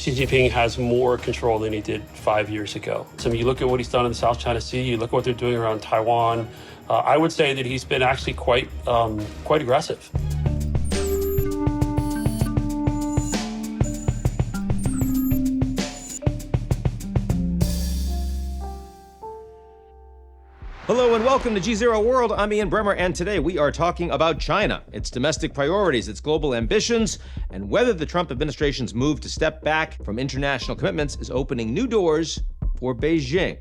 Xi Jinping has more control than he did 5 years ago. So you look at what he's done in the South China Sea, you look at what they're doing around Taiwan, I would say that he's been actually quite aggressive. Hello and welcome to GZERO World. I'm Ian Bremmer, and today we are talking about China, its domestic priorities, its global ambitions, and whether the Trump administration's move to step back from international commitments is opening new doors for Beijing.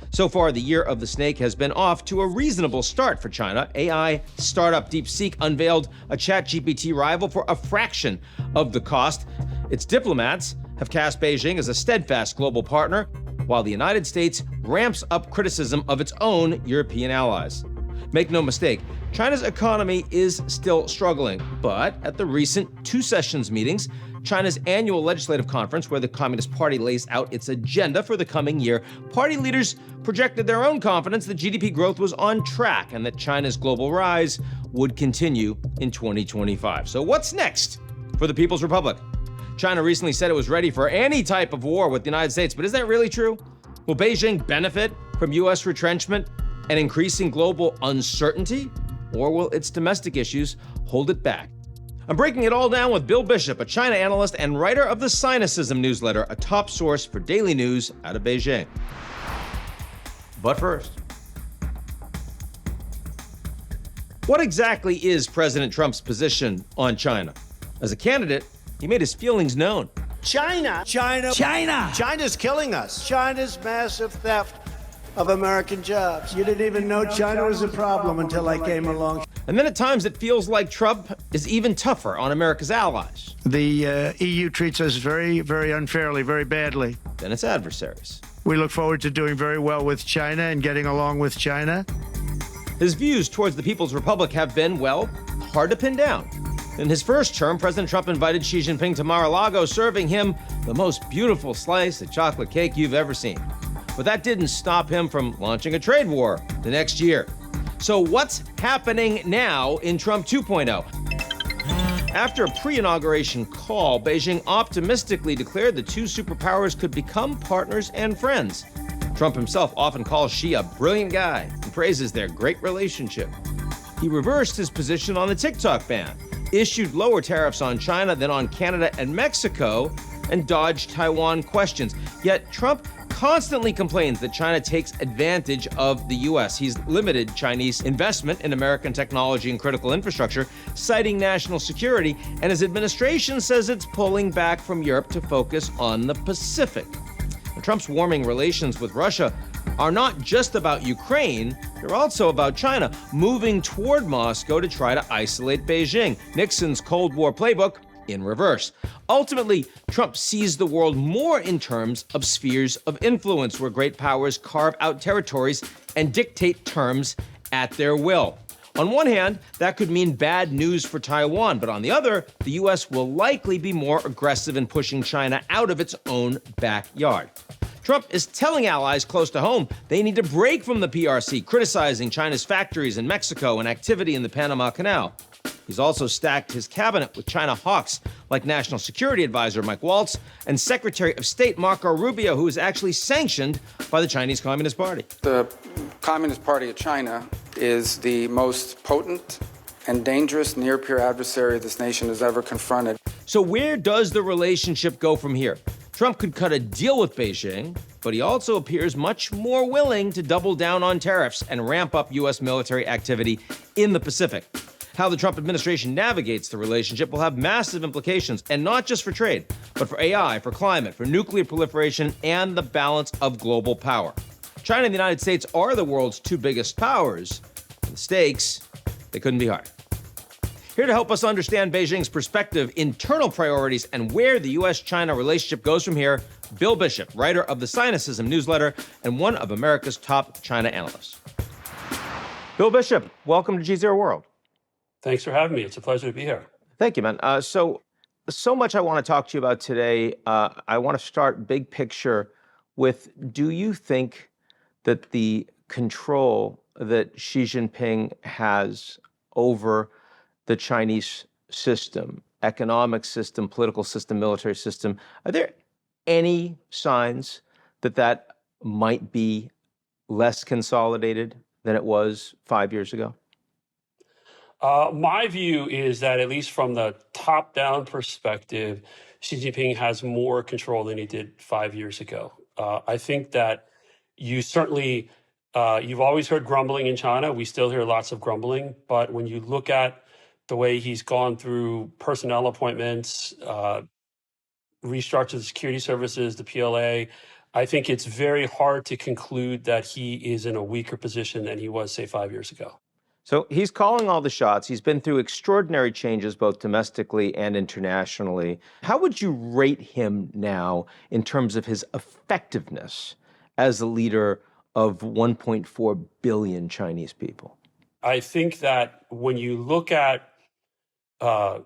So far, the year of the snake has been off to a reasonable start for China. AI startup DeepSeek unveiled a ChatGPT rival for a fraction of the cost. Its diplomats have cast Beijing as a steadfast global partner, while the United States ramps up criticism of its own European allies. Make no mistake, China's economy is still struggling, but at the recent Two Sessions meetings, China's annual legislative conference where the Communist Party lays out its agenda for the coming year, party leaders projected their own confidence that GDP growth was on track and that China's global rise would continue in 2025. So what's next for the People's Republic? China recently said it was ready for any type of war with the United States, but is that really true? Will Beijing benefit from U.S. retrenchment and increasing global uncertainty? Or will its domestic issues hold it back? I'm breaking it all down with Bill Bishop, a China analyst and writer of the Sinocism newsletter, a top source for daily news out of Beijing. But first, what exactly is President Trump's position on China? As a candidate, he made his feelings known. China's killing us. China's massive theft of American jobs. You didn't even know China was a problem until I came along. And then at times it feels like Trump is even tougher on America's allies. The EU treats us very, very unfairly, very badly. Than its adversaries. We look forward to doing very well with China and getting along with China. His views towards the People's Republic have been, well, hard to pin down. In his first term, President Trump invited Xi Jinping to Mar-a-Lago, serving him the most beautiful slice of chocolate cake you've ever seen. But that didn't stop him from launching a trade war the next year. So what's happening now in Trump 2.0? After a pre-inauguration call, Beijing optimistically declared the two superpowers could become partners and friends. Trump himself often calls Xi a brilliant guy and praises their great relationship. He reversed his position on the TikTok ban, issued lower tariffs on China than on Canada and Mexico, and dodged Taiwan questions. Yet Trump constantly complains that China takes advantage of the U.S. He's limited Chinese investment in American technology and critical infrastructure, citing national security, and his administration says it's pulling back from Europe to focus on the Pacific. Now, Trump's warming relations with Russia are not just about Ukraine, they're also about China, moving toward Moscow to try to isolate Beijing. Nixon's Cold War playbook in reverse. Ultimately, Trump sees the world more in terms of spheres of influence, where great powers carve out territories and dictate terms at their will. On one hand, that could mean bad news for Taiwan, but on the other, the U.S. will likely be more aggressive in pushing China out of its own backyard. Trump is telling allies close to home they need to break from the PRC, criticizing China's factories in Mexico and activity in the Panama Canal. He's also stacked his cabinet with China hawks like National Security Advisor Mike Waltz and Secretary of State Marco Rubio, who is actually sanctioned by the Chinese Communist Party. The Communist Party of China is the most potent and dangerous near-peer adversary this nation has ever confronted. So where does the relationship go from here? Trump could cut a deal with Beijing, but he also appears much more willing to double down on tariffs and ramp up U.S. military activity in the Pacific. How the Trump administration navigates the relationship will have massive implications, and not just for trade, but for AI, for climate, for nuclear proliferation, and the balance of global power. China and the United States are the world's two biggest powers. The stakes, they couldn't be higher. Here to help us understand Beijing's perspective, internal priorities, and where the U.S.-China relationship goes from here, Bill Bishop, writer of the Sinocism newsletter and one of America's top China analysts. Bill Bishop, welcome to GZERO World. Thanks for having me. It's a pleasure to be here. Thank you, man. So much I want to talk to you about today. I want to start big picture with, do you think that the control that Xi Jinping has over the Chinese system, economic system, political system, military system, are there any signs that that might be less consolidated than it was 5 years ago? My view is that, at least from the top-down perspective, Xi Jinping has more control than he did 5 years ago. I think that you certainly, you've always heard grumbling in China. We still hear lots of grumbling. But when you look at the way he's gone through personnel appointments, restructured the security services, the PLA, I think it's very hard to conclude that he is in a weaker position than he was, say, 5 years ago. So he's calling all the shots. He's been through extraordinary changes, both domestically and internationally. How would you rate him now in terms of his effectiveness as a leader of 1.4 billion Chinese people? I think that when you look at the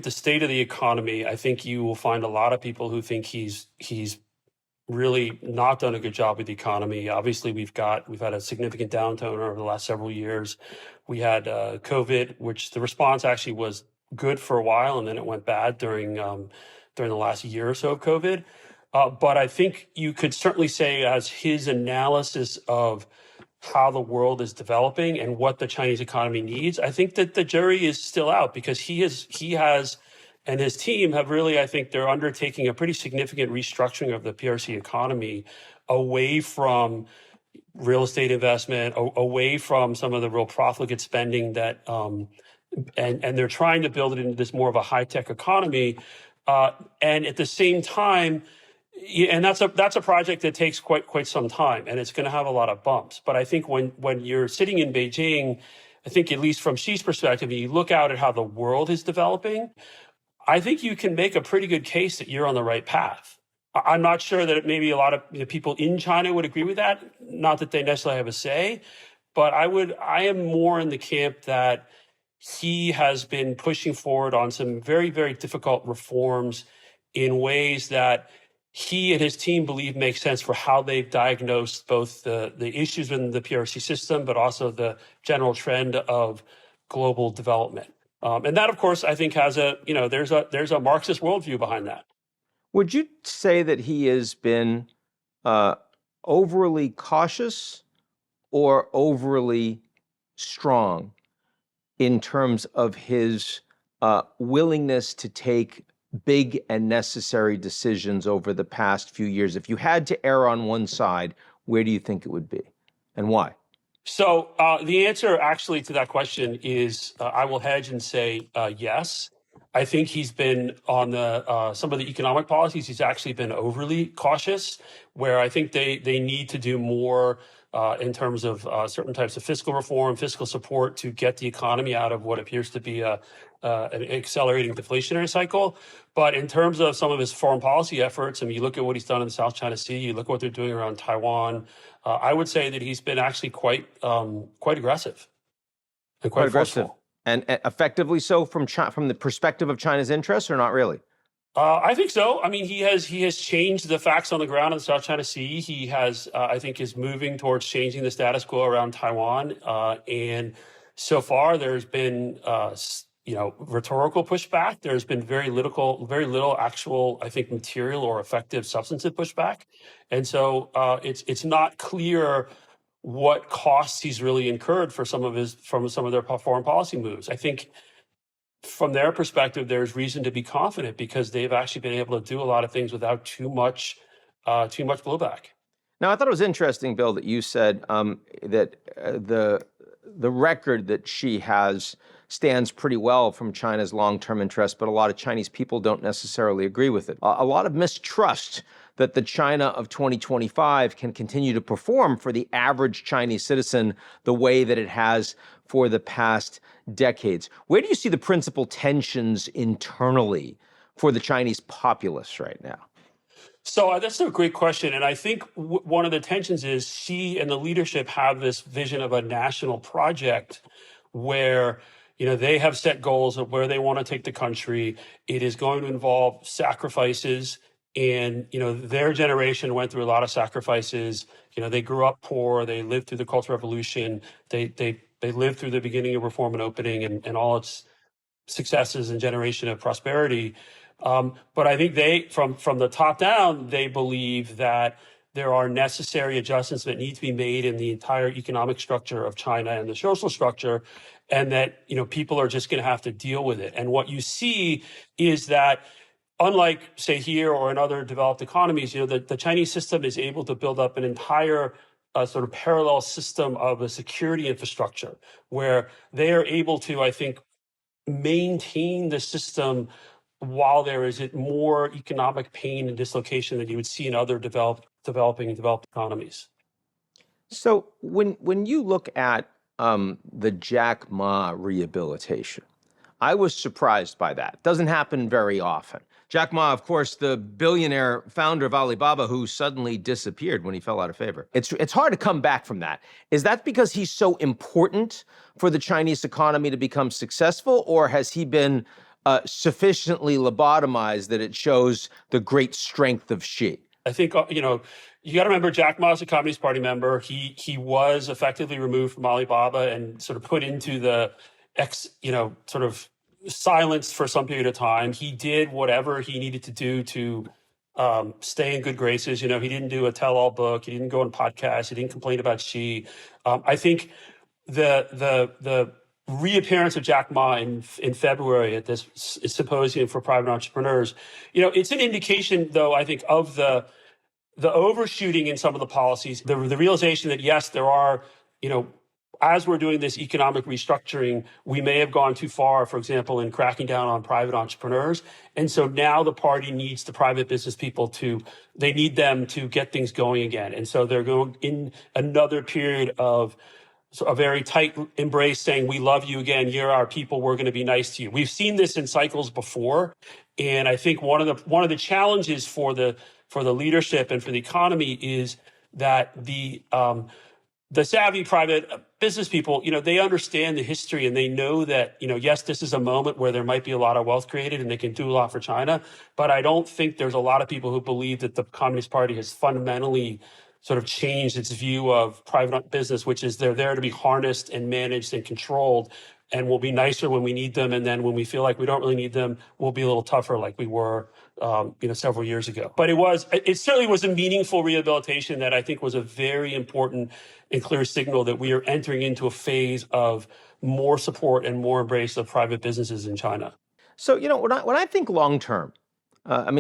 state of the economy, I think you will find a lot of people who think he's really not done a good job with the economy. Obviously, we've had a significant downturn over the last several years. We had COVID, which the response actually was good for a while, and then it went bad during the last year or so of COVID. But I think you could certainly say, as his analysis of how the world is developing and what the Chinese economy needs, I think that the jury is still out, because he has and his team have really, I think they're undertaking a pretty significant restructuring of the PRC economy away from real estate investment, away from some of the real profligate spending that, and they're trying to build it into this more of a high-tech economy. And at the same time, and that's a project that takes quite some time, and it's going to have a lot of bumps. But I think when you're sitting in Beijing, I think, at least from Xi's perspective, you look out at how the world is developing, I think you can make a pretty good case that you're on the right path. I'm not sure that maybe a lot of people in China would agree with that. Not that they necessarily have a say, but I am more in the camp that he has been pushing forward on some very, very difficult reforms in ways that he and his team believe make sense for how they've diagnosed both the issues in the PRC system, but also the general trend of global development. And that, of course, I think has there's a Marxist worldview behind that. Would you say that he has been overly cautious or overly strong in terms of his willingness to take big and necessary decisions over the past few years? If you had to err on one side, where do you think it would be, and why? So the answer actually to that question is I will hedge and say yes. I think he's been on some of the economic policies. He's actually been overly cautious, where I think they need to do more in terms of certain types of fiscal reform, fiscal support to get the economy out of what appears to be an accelerating deflationary cycle. But in terms of some of his foreign policy efforts, I mean, you look at what he's done in the South China Sea, you look at what they're doing around Taiwan, I would say that he's been actually quite aggressive and quite aggressive. forceful. And effectively so from the perspective of China's interests, or not really? I think so. I mean, he has changed the facts on the ground in the South China Sea. He has, I think, is moving towards changing the status quo around Taiwan. And so far, there's been, rhetorical pushback. There's been very little actual, I think, material or effective substantive pushback. And so it's not clear what costs he's really incurred from some of their foreign policy moves. I think, from their perspective, there's reason to be confident because they've actually been able to do a lot of things without too much blowback. Now, I thought it was interesting, Bill, that you said that the record that Xi has stands pretty well from China's long-term interests, but a lot of Chinese people don't necessarily agree with it. A lot of mistrust that the China of 2025 can continue to perform for the average Chinese citizen the way that it has for the past decades. Where do you see the principal tensions internally for the Chinese populace right now? So that's a great question. And I think one of the tensions is Xi and the leadership have this vision of a national project where they have set goals of where they want to take the country. It is going to involve sacrifices. And, their generation went through a lot of sacrifices. They grew up poor. They lived through the Cultural Revolution. They lived through the beginning of reform and opening and all its successes and generation of prosperity. But I think from the top down, they believe that there are necessary adjustments that need to be made in the entire economic structure of China and the social structure, and that people are just going to have to deal with it. And what you see is that, unlike, say, here or in other developed economies, the Chinese system is able to build up an entire sort of parallel system of a security infrastructure where they are able to, I think, maintain the system while there is more economic pain and dislocation than you would see in other developing and developed economies. So when you look at the Jack Ma rehabilitation, I was surprised by that. It doesn't happen very often. Jack Ma, of course, the billionaire founder of Alibaba, who suddenly disappeared when he fell out of favor. It's hard to come back from that. Is that because he's so important for the Chinese economy to become successful, or has he been sufficiently lobotomized that it shows the great strength of Xi? I think, you got to remember Jack Ma is a Communist Party member. He was effectively removed from Alibaba and sort of put into the sort of silenced for some period of time. He did whatever he needed to do to stay in good graces. He didn't do a tell-all book. He didn't go on podcasts. He didn't complain about Xi. I think the reappearance of Jack Ma in February at this symposium for private entrepreneurs, it's an indication, though, I think, of the overshooting in some of the policies, the realization that, yes, there are, as we're doing this economic restructuring, we may have gone too far, for example, in cracking down on private entrepreneurs. And so now the party needs the private business people they need them to get things going again. And so they're going in another period of a very tight embrace, saying, we love you again, you're our people, we're going to be nice to you. We've seen this in cycles before. And I think one of the challenges for the leadership and for the economy is that the savvy private business people, they understand the history and they know that, yes, this is a moment where there might be a lot of wealth created and they can do a lot for China. But I don't think there's a lot of people who believe that the Communist Party has fundamentally sort of changed its view of private business, which is they're there to be harnessed and managed and controlled, and we'll be nicer when we need them. And then when we feel like we don't really need them, we'll be a little tougher like we were several years ago. But it certainly was a meaningful rehabilitation that I think was a very important and clear signal that we are entering into a phase of more support and more embrace of private businesses in China. So, when I think long term,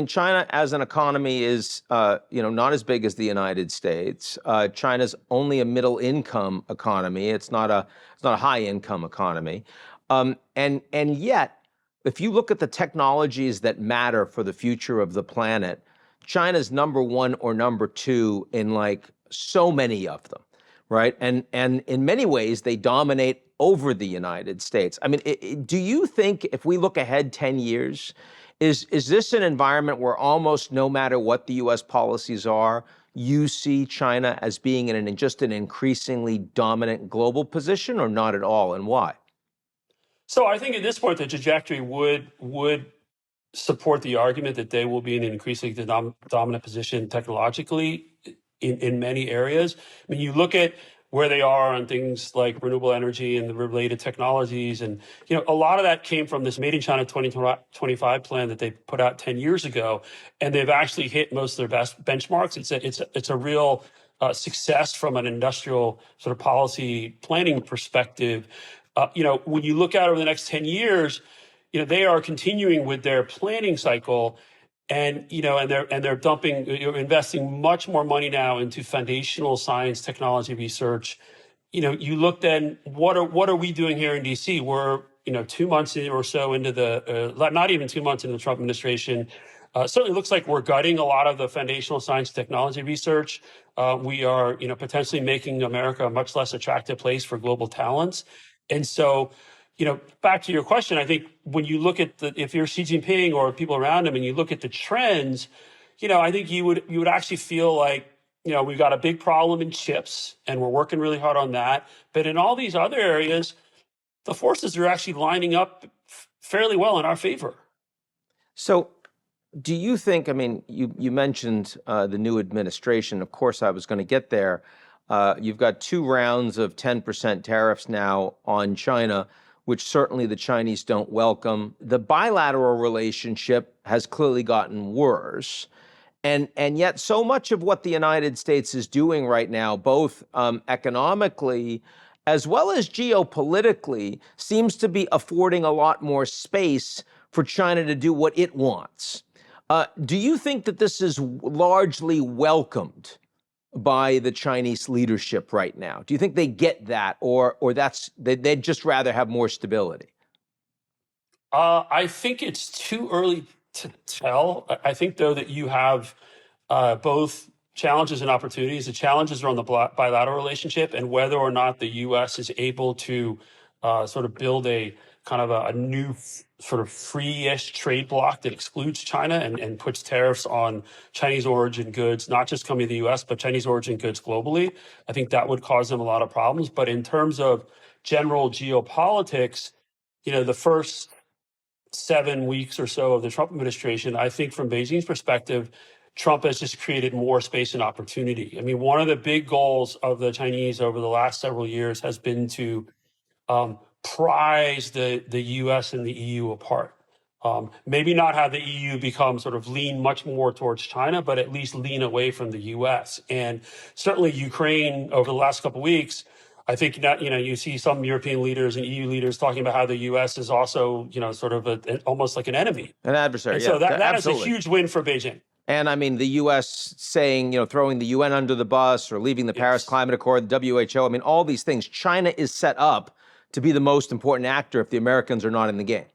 China as an economy is, not as big as the United States. China's only a middle income economy. It's not a high income economy. And yet, if you look at the technologies that matter for the future of the planet, China's number one or number two in so many of them, right? And in many ways, they dominate over the United States. Do you think if we look ahead 10 years, is this an environment where almost no matter what the U.S. policies are, you see China as being in just an increasingly dominant global position, or not at all, and why? So I think at this point, the trajectory would support the argument that they will be in an increasingly dominant position technologically in many areas. You look at where they are on things like renewable energy and the related technologies. And, a lot of that came from this Made in China 2025 plan that they put out 10 years ago. And they've actually hit most of their best benchmarks. It's a real success from an industrial sort of policy planning perspective. When you look out over the next 10 years, they are continuing with their planning cycle. And they're dumping, investing much more money now into foundational science, technology research. You look then, what are we doing here in DC? We're 2 months or so into not even 2 months into the Trump administration. Certainly looks like we're gutting a lot of the foundational science technology research. We are potentially making America a much less attractive place for global talents. And so, back to your question, I think when you look at if you're Xi Jinping or people around him and you look at the trends, I think you would actually feel like, we've got a big problem in chips and we're working really hard on that. But in all these other areas, the forces are actually lining up fairly well in our favor. So do you think, you mentioned the new administration. Of course, I was going to get there. You've got 2 rounds of 10% tariffs now on China. which certainly the Chinese don't welcome. The bilateral relationship has clearly gotten worse. And yet so much of what the United States is doing right now, both economically as well as geopolitically, seems to be affording a lot more space for China to do what it wants. Do you think that this is largely welcomed by the Chinese leadership right now? Do you think they get that, or they'd just rather have more stability? I think it's too early to tell. I think, though, that you have both challenges and opportunities. The challenges are on the bilateral relationship and whether or not the U.S. is able to sort of build a kind of a new sort of free-ish trade bloc that excludes China and puts tariffs on Chinese origin goods, not just coming to the U.S., but Chinese origin goods globally. I think that would cause them a lot of problems. But in terms of general geopolitics, the first 7 weeks or so of the Trump administration, I think from Beijing's perspective, Trump has just created more space and opportunity. I mean, one of the big goals of the Chinese over the last several years has been to prize the U.S. and the EU apart. Maybe not have the EU become sort of lean much more towards China, but at least lean away from the U.S. And certainly Ukraine over the last couple of weeks, I think that, you see some European leaders and EU leaders talking about how the U.S. is also, sort of almost like an enemy. An adversary, and yeah. So that is a absolutely. huge win for Beijing. And I mean, the U.S. saying, throwing the UN under the bus or leaving the Paris Climate Accord, the WHO, I mean, all these things. China is set up to be the most important actor if the Americans are not in the game.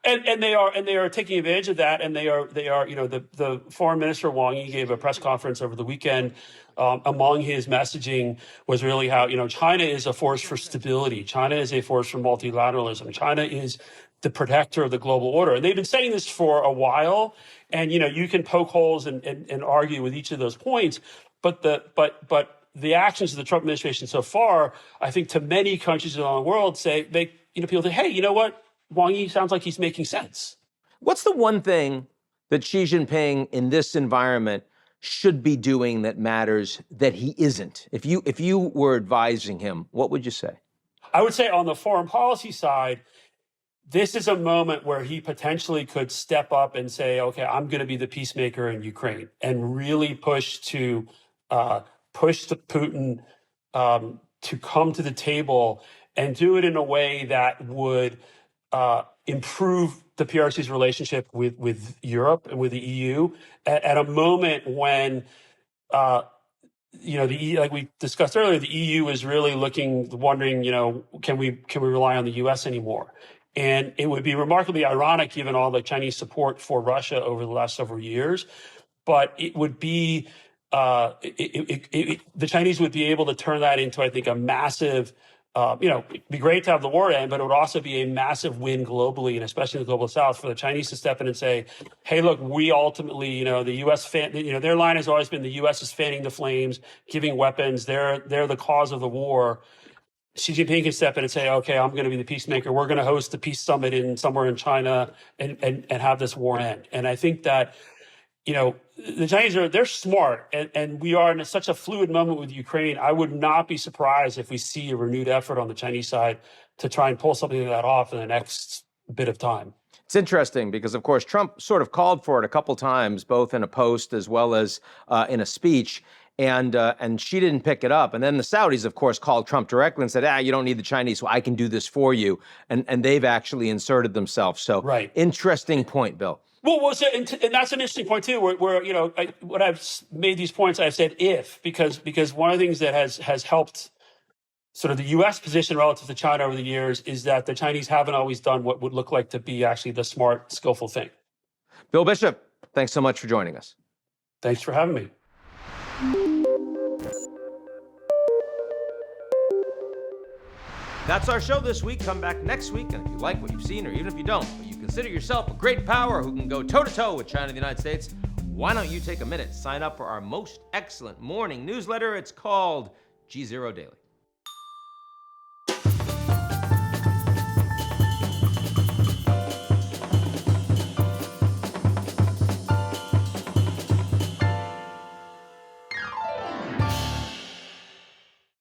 And they are taking advantage of that. And they are, the foreign minister Wang Yi gave a press conference over the weekend. Among his messaging was really how, China is a force for stability. China is a force for multilateralism. China is the protector of the global order. And they've been saying this for a while. And, you can poke holes and argue with each of those points. But the actions of the Trump administration so far, I think to many countries around the world people say, hey, you know what? Wang Yi sounds like he's making sense. What's the one thing that Xi Jinping in this environment should be doing that matters that he isn't? If you were advising him, what would you say? I would say on the foreign policy side, this is a moment where he potentially could step up and say, okay, I'm going to be the peacemaker in Ukraine and really push to Putin to come to the table and do it in a way that would improve the PRC's relationship with Europe and with the EU at a moment when, the EU, like we discussed earlier, the EU is really wondering, can we rely on the US anymore? And it would be remarkably ironic, given all the Chinese support for Russia over the last several years. But it would be, the Chinese would be able to turn that into, I think, a massive, it'd be great to have the war end, but it would also be a massive win globally, and especially in the global South, for the Chinese to step in and say, hey, look, we ultimately, the U.S., their line has always been the U.S. is fanning the flames, giving weapons. They're the cause of the war. Xi Jinping can step in and say, okay, I'm going to be the peacemaker. We're going to host the peace summit somewhere in China and have this war end. And I think that, the Chinese they're smart, and we are in such a fluid moment with Ukraine. I would not be surprised if we see a renewed effort on the Chinese side to try and pull something like that off in the next bit of time. It's interesting because, of course, Trump sort of called for it a couple times, both in a post as well as in a speech. And she didn't pick it up. And then the Saudis, of course, called Trump directly and said, you don't need the Chinese, so I can do this for you. And they've actually inserted themselves. So right. Interesting point, Bill. Well, and that's an interesting point, too, where when I've made these points, I've said because one of the things that has helped sort of the U.S. position relative to China over the years is that the Chinese haven't always done what would look like to be actually the smart, skillful thing. Bill Bishop, thanks so much for joining us. Thanks for having me. That's our show this week. Come back next week, and if you like what you've seen, or even if you don't, but you consider yourself a great power who can go toe-to-toe with China and the United States, why don't you take a minute, sign up for our most excellent morning newsletter. It's called GZERO Daily.